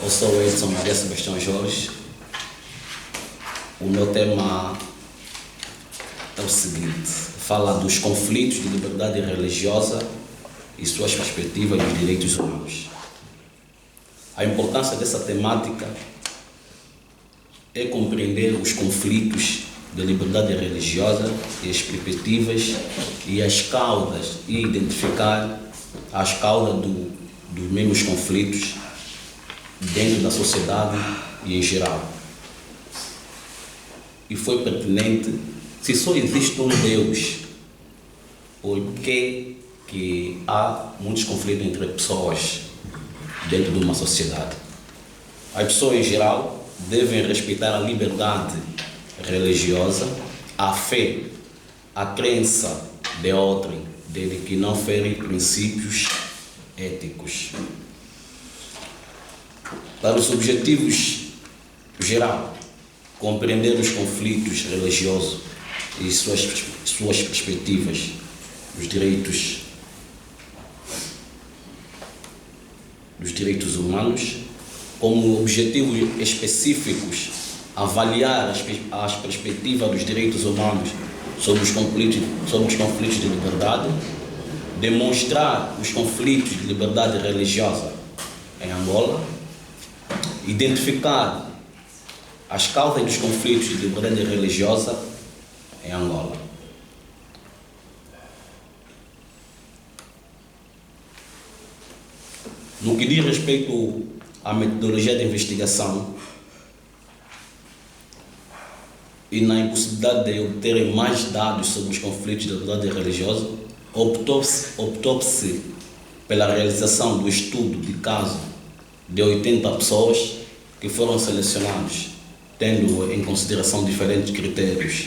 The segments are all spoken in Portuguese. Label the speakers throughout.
Speaker 1: Eu sou Edson Maria Sebastião Jorge. O meu tema é o seguinte: fala dos conflitos de liberdade religiosa e suas perspectivas dos direitos humanos. A importância dessa temática é compreender os conflitos de liberdade religiosa e as perspectivas e as causas, e identificar as causas dos mesmos conflitos dentro da sociedade e em geral. E foi pertinente: se só existe um Deus, por que há muitos conflitos entre pessoas dentro de uma sociedade? As pessoas em geral devem respeitar a liberdade religiosa, a fé, a crença de outrem, desde que não ferem princípios éticos. Para os objetivos geral, compreender os conflitos religiosos e suas perspectivas, os direitos humanos, como objetivos específicos, avaliar as perspectivas dos direitos humanos sobre os conflitos de liberdade, demonstrar os conflitos de liberdade religiosa em Angola, identificar as causas dos conflitos de liberdade religiosa em Angola. No que diz respeito à metodologia de investigação e na impossibilidade de obterem mais dados sobre os conflitos de liberdade religiosa, optou-se pela realização do estudo de caso de 80 pessoas que foram selecionados, tendo em consideração diferentes critérios: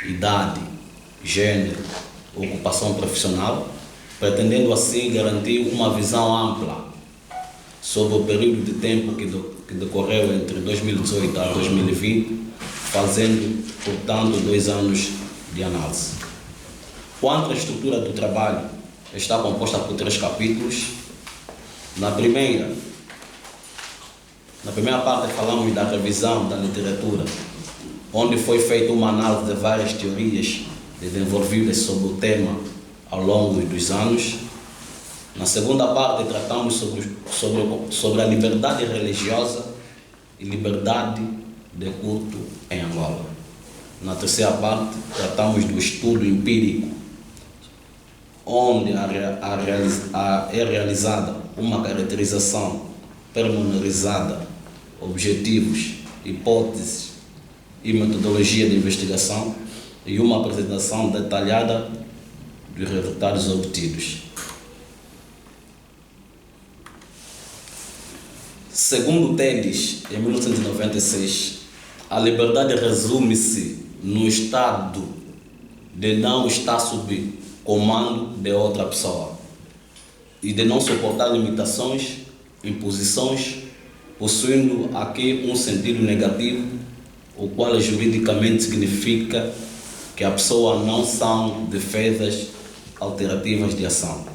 Speaker 1: idade, gênero, ocupação profissional, pretendendo assim garantir uma visão ampla sobre o período de tempo que decorreu entre 2018 a 2020, fazendo, portanto, 2 anos de análise. Quanto à estrutura do trabalho, está composta por 3 capítulos. Na primeira parte falamos da revisão da literatura, onde foi feita uma análise de várias teorias desenvolvidas sobre o tema ao longo dos anos. Na segunda parte tratamos sobre a liberdade religiosa e liberdade de culto em Angola. Na terceira parte tratamos do estudo empírico, onde é realizada uma caracterização pormenorizada, objetivos, hipóteses e metodologia de investigação, e uma apresentação detalhada dos resultados obtidos. Segundo Teles, em 1996, a liberdade resume-se no estado de não estar sob comando de outra pessoa e de não suportar limitações, imposições, possuindo aqui um sentido negativo, o qual juridicamente significa que a pessoa não são defesas alternativas de ação.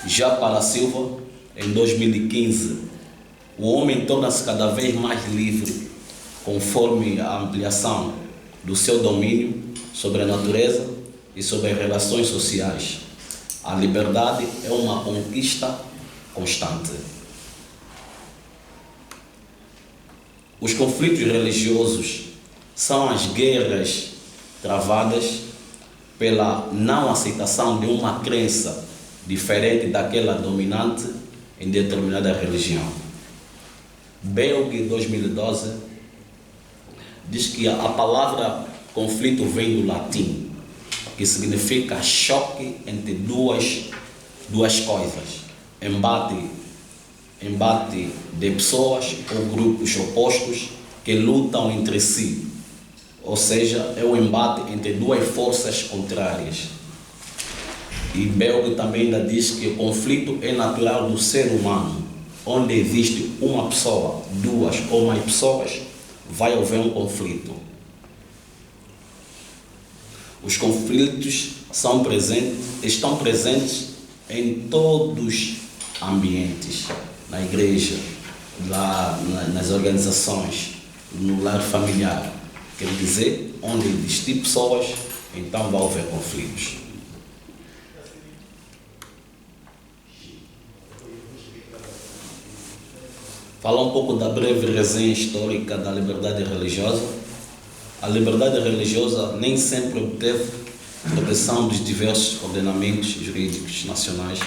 Speaker 1: Já para Silva, em 2015, o homem torna-se cada vez mais livre conforme a ampliação do seu domínio sobre a natureza e sobre as relações sociais. A liberdade é uma conquista constante. Os conflitos religiosos são as guerras travadas pela não aceitação de uma crença diferente daquela dominante em determinada religião. Belg, 2012, diz que a palavra conflito vem do latim, que significa choque entre duas coisas, embate de pessoas ou grupos opostos que lutam entre si, ou seja, é um embate entre 2 forças contrárias. E Belg também ainda diz que o conflito é natural do ser humano. Onde existe uma pessoa, 2 ou mais pessoas, vai haver um conflito. Os conflitos estão presentes em todos os ambientes, na igreja, nas organizações, no lar familiar. Quer dizer, onde existem pessoas, então vai haver conflitos. Falar um pouco da breve resenha histórica da liberdade religiosa. A liberdade religiosa nem sempre obteve proteção dos diversos ordenamentos jurídicos nacionais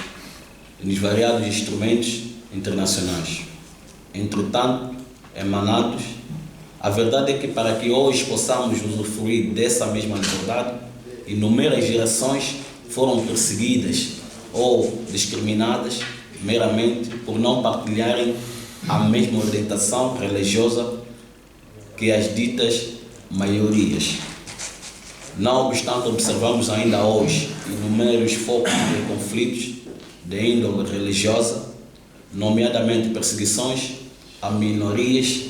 Speaker 1: e nos variados instrumentos internacionais. Entretanto, emanados, a verdade é que para que hoje possamos usufruir dessa mesma liberdade, inúmeras gerações foram perseguidas ou discriminadas meramente por não partilharem a mesma orientação religiosa que as ditas maiorias. Não obstante, observamos ainda hoje inúmeros focos de conflitos de índole religiosa, nomeadamente perseguições a minorias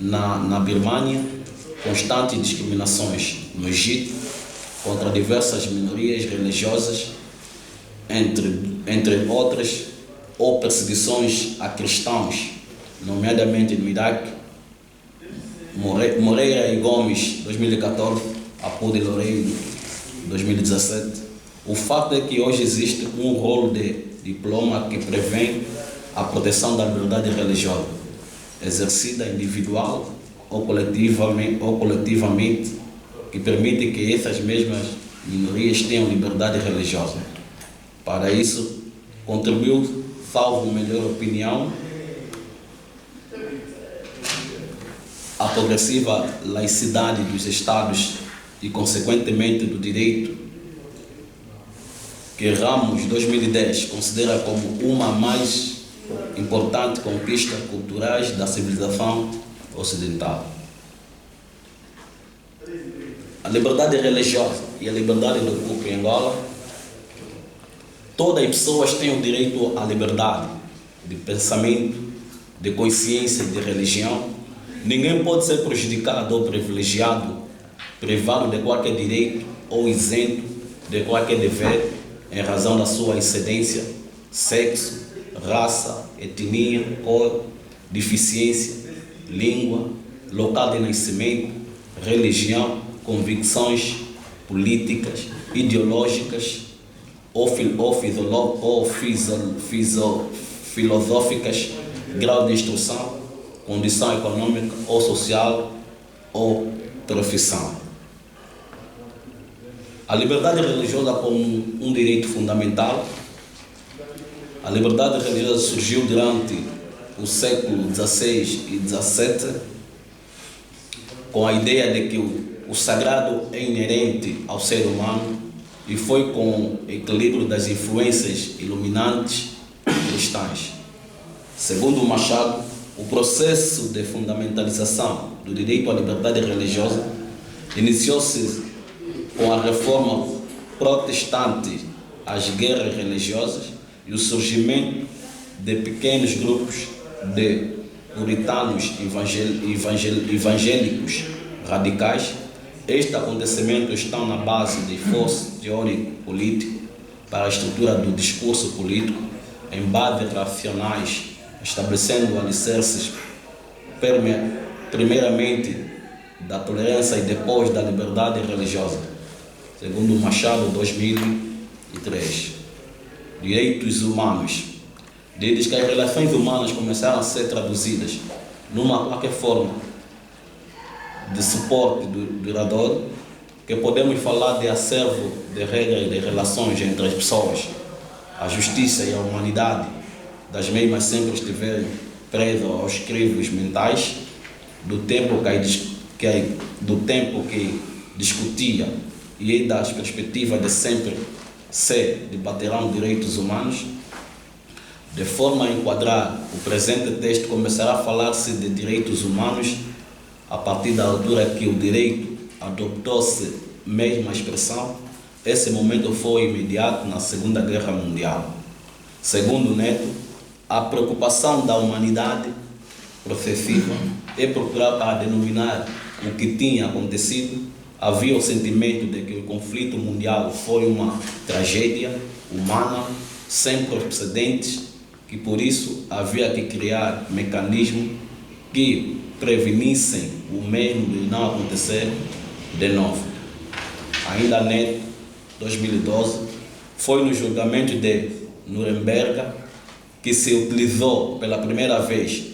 Speaker 1: na Birmânia, constantes discriminações no Egito contra diversas minorias religiosas, entre outras, ou perseguições a cristãos, nomeadamente no Iraque. Moreira e Gomes, 2014, Apu de Loureiro, 2017. O fato é que hoje existe um rolo de diploma que prevê a proteção da liberdade religiosa, exercida individual ou coletivamente, que permite que essas mesmas minorias tenham liberdade religiosa. Para isso, contribuiu, salvo melhor opinião, a progressiva laicidade dos Estados e, consequentemente, do direito, que Ramos 2010 considera como uma mais importante conquista culturais da civilização ocidental. A liberdade religiosa e a liberdade do culto em Angola. Todas as pessoas têm o direito à liberdade de pensamento, de consciência e de religião. Ninguém pode ser prejudicado ou privilegiado, privado de qualquer direito ou isento de qualquer dever em razão da sua incidência, sexo, raça, etnia, cor, deficiência, língua, local de nascimento, religião, convicções políticas, ideológicas ou filosóficas, grau de instrução, condição econômica ou social ou profissão. A liberdade religiosa como um direito fundamental. A liberdade religiosa surgiu durante o século XVI e XVII com a ideia de que o sagrado é inerente ao ser humano e foi com o equilíbrio das influências iluminantes cristãs. Segundo Machado, o processo de fundamentalização do direito à liberdade religiosa iniciou-se com a reforma protestante, as guerras religiosas e o surgimento de pequenos grupos de puritanos evangélicos radicais. Estes acontecimentos estão na base de esforço teórico-político para a estrutura do discurso político em bases racionais, estabelecendo alicerces primeiramente da tolerância e depois da liberdade religiosa, segundo Machado 2003. Direitos humanos. Desde que as relações humanas começaram a ser traduzidas numa qualquer forma de suporte duradouro, que podemos falar de acervo de regras de relações entre as pessoas, a justiça e a humanidade das mesmas sempre estiverem presas aos crivos mentais do tempo que discutia e das perspectivas de sempre se debaterão direitos humanos. De forma a enquadrar o presente texto, começará a falar-se de direitos humanos a partir da altura que o direito adoptou-se mesma expressão. Esse momento foi imediato na Segunda Guerra Mundial. Segundo Neto, a preocupação da humanidade processiva é procurar para denominar o que tinha acontecido. Havia o sentimento de que o conflito mundial foi uma tragédia humana sem precedentes que por isso havia que criar mecanismos que prevenissem o mesmo de não acontecer de novo. Ainda em 2012, foi no julgamento de Nuremberg que se utilizou pela primeira vez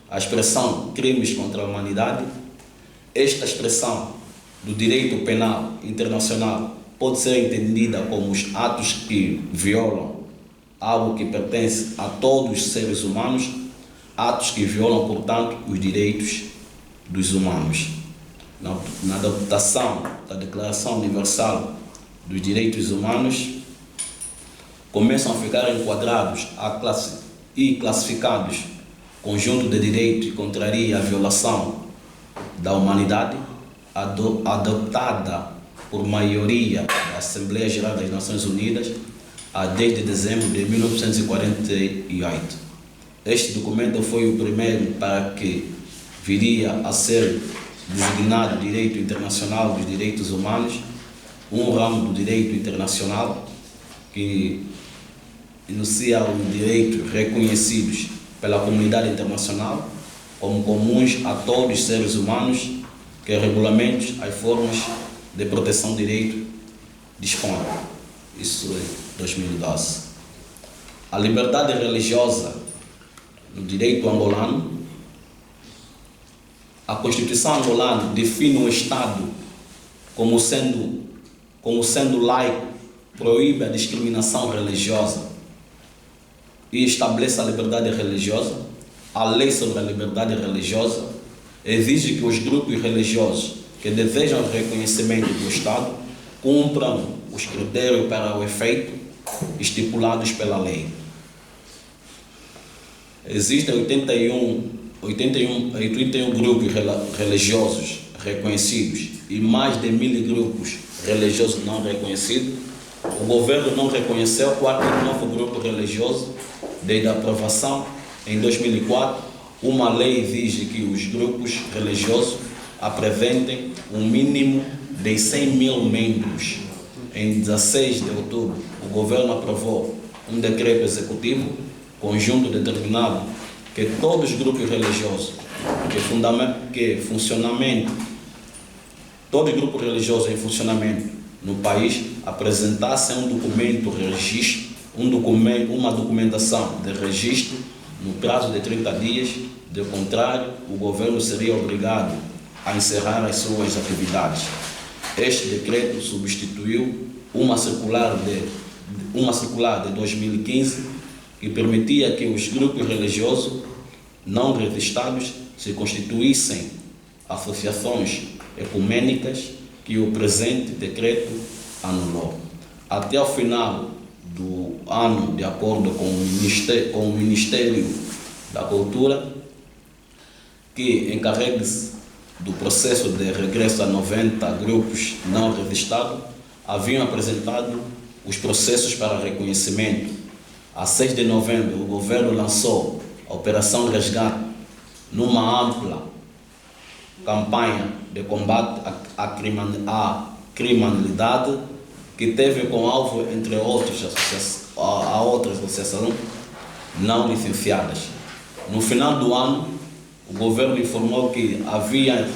Speaker 1: a expressão crimes contra a humanidade. Esta expressão do direito penal internacional pode ser entendida como os atos que violam algo que pertence a todos os seres humanos, atos que violam, portanto, os direitos dos humanos. Na adaptação da Declaração Universal dos Direitos Humanos, começam a ficar enquadrados e classificados conjunto de direitos que contraria a violação da humanidade, adotada por maioria da Assembleia Geral das Nações Unidas a 10 de dezembro de 1948. Este documento foi o primeiro para que viria a ser designado Direito Internacional dos Direitos Humanos, um ramo do direito internacional que enuncia os direitos reconhecidos pela comunidade internacional como comuns a todos os seres humanos, que regulamentos as formas de proteção de direito dispõem. Isso é 2012. A liberdade religiosa no direito angolano. A Constituição angolana define o Estado como sendo laico, proíbe a discriminação religiosa e estabelece a liberdade religiosa. A lei sobre a liberdade religiosa exige que os grupos religiosos que desejam o reconhecimento do Estado cumpram os critérios para o efeito estipulados pela lei. Existem 81 grupos religiosos reconhecidos e mais de 1.000 grupos religiosos não reconhecidos. O governo não reconheceu qualquer novo grupo religioso desde a aprovação em 2004. Uma lei exige que os grupos religiosos apresentem um mínimo de 100.000 membros. Em 16 de outubro, o governo aprovou um decreto executivo conjunto determinado que todos os grupos religiosos todos os grupos religiosos em funcionamento no país apresentassem uma documentação de registro no prazo de 30 dias. De contrário, o governo seria obrigado a encerrar as suas atividades. Este decreto substituiu uma circular de 2015 que permitia que os grupos religiosos não registrados se constituíssem associações ecumênicas, que o presente decreto anulou. Até o final do ano, de acordo com o Ministério da Cultura, que encarregue-se do processo de regresso a 90 grupos não registrados, haviam apresentado os processos para reconhecimento. A 6 de novembro, o governo lançou a Operação Resgate, numa ampla campanha de combate à criminalidade, que teve como alvo, entre outros, outras associações não licenciadas. No final do ano, o governo informou que havia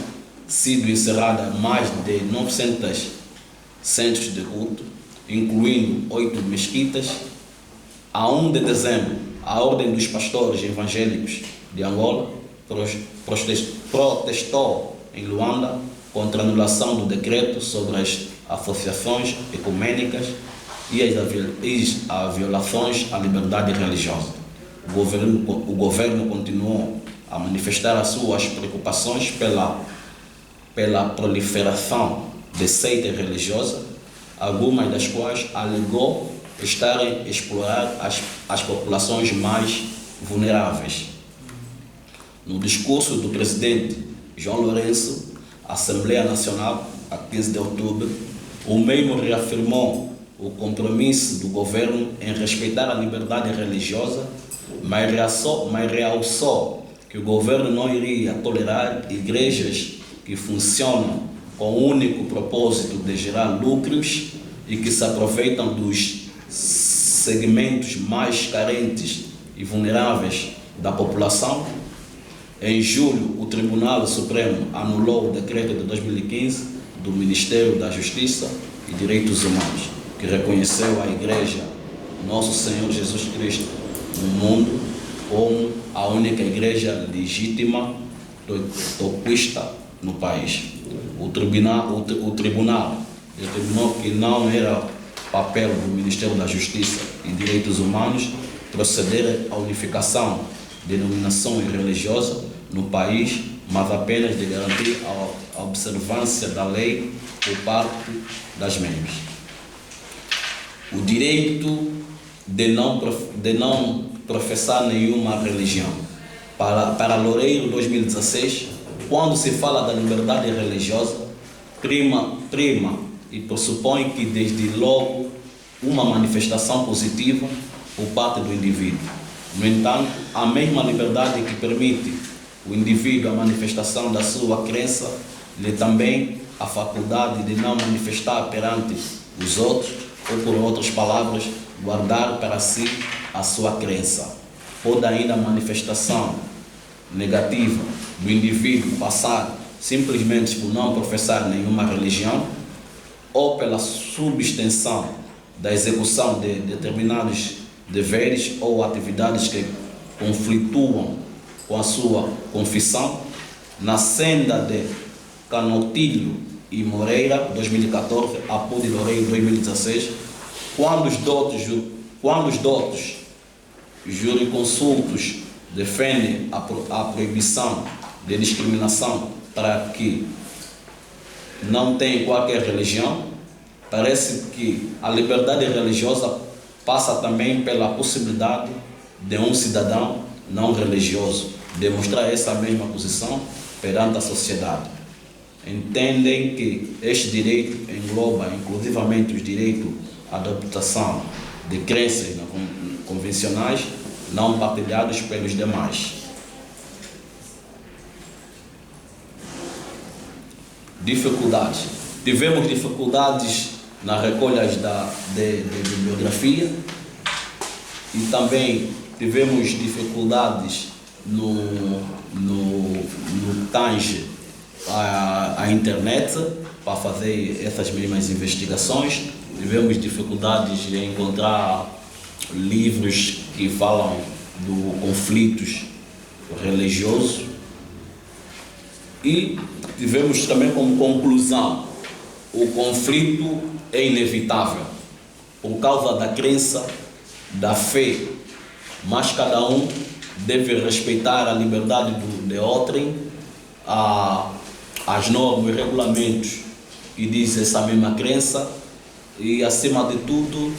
Speaker 1: sido encerrada mais de 900 centros de culto, incluindo 8 mesquitas. A 1 de dezembro, a Ordem dos Pastores Evangélicos de Angola protestou em Luanda contra a anulação do decreto sobre as associações ecumênicas e as violações à liberdade religiosa. O governo continuou a manifestar as suas preocupações pela proliferação de seitas religiosas, algumas das quais alegou estarem a explorar as populações mais vulneráveis. No discurso do presidente João Lourenço, à Assembleia Nacional, a 15 de outubro, o mesmo reafirmou o compromisso do governo em respeitar a liberdade religiosa, mas realçou que o governo não iria tolerar igrejas que funcionam com o único propósito de gerar lucros e que se aproveitam dos segmentos mais carentes e vulneráveis da população. Em julho, o Tribunal Supremo anulou o decreto de 2015 do Ministério da Justiça e Direitos Humanos, que reconheceu a Igreja Nosso Senhor Jesus Cristo no mundo como a única igreja legítima toquista no país. O tribunal determinou que não era papel do Ministério da Justiça e Direitos Humanos proceder à unificação de denominações religiosas no país, mas apenas de garantir a observância da lei por parte das membros. O direito de não professar nenhuma religião. Para Loureiro 2016, quando se fala da liberdade religiosa, prima e pressupõe que desde logo uma manifestação positiva por parte do indivíduo. No entanto, a mesma liberdade que permite o indivíduo a manifestação da sua crença lhe também a faculdade de não manifestar perante os outros, ou por outras palavras, guardar para si a sua crença. Pode ainda a manifestação negativa do indivíduo passar simplesmente por não professar nenhuma religião, ou pela subextensão da execução de determinados deveres ou atividades que conflituam com a sua confissão. Na senda de Canotilho e Moreira, 2014, Apu de Loureiro, 2016, quando os doutos jurisconsultos defendem a proibição de discriminação para que não tem qualquer religião, parece que a liberdade religiosa passa também pela possibilidade de um cidadão não religioso demonstrar essa mesma posição perante a sociedade. Entendem que este direito engloba inclusivamente os direitos à adaptação de crenças convencionais não partilhados pelos demais. Dificuldades. Tivemos dificuldades na recolha de bibliografia e também tivemos dificuldades no tange à internet para fazer essas mesmas investigações. Tivemos dificuldades em encontrar livros que falam do conflitos religiosos e tivemos também como conclusão: o conflito é inevitável por causa da crença, da fé, mas cada um deve respeitar a liberdade de outrem, as normas e regulamentos que diz essa mesma crença, e acima de tudo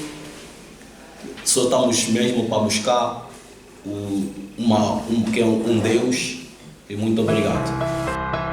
Speaker 1: só estamos mesmo para buscar um Deus. E muito obrigado.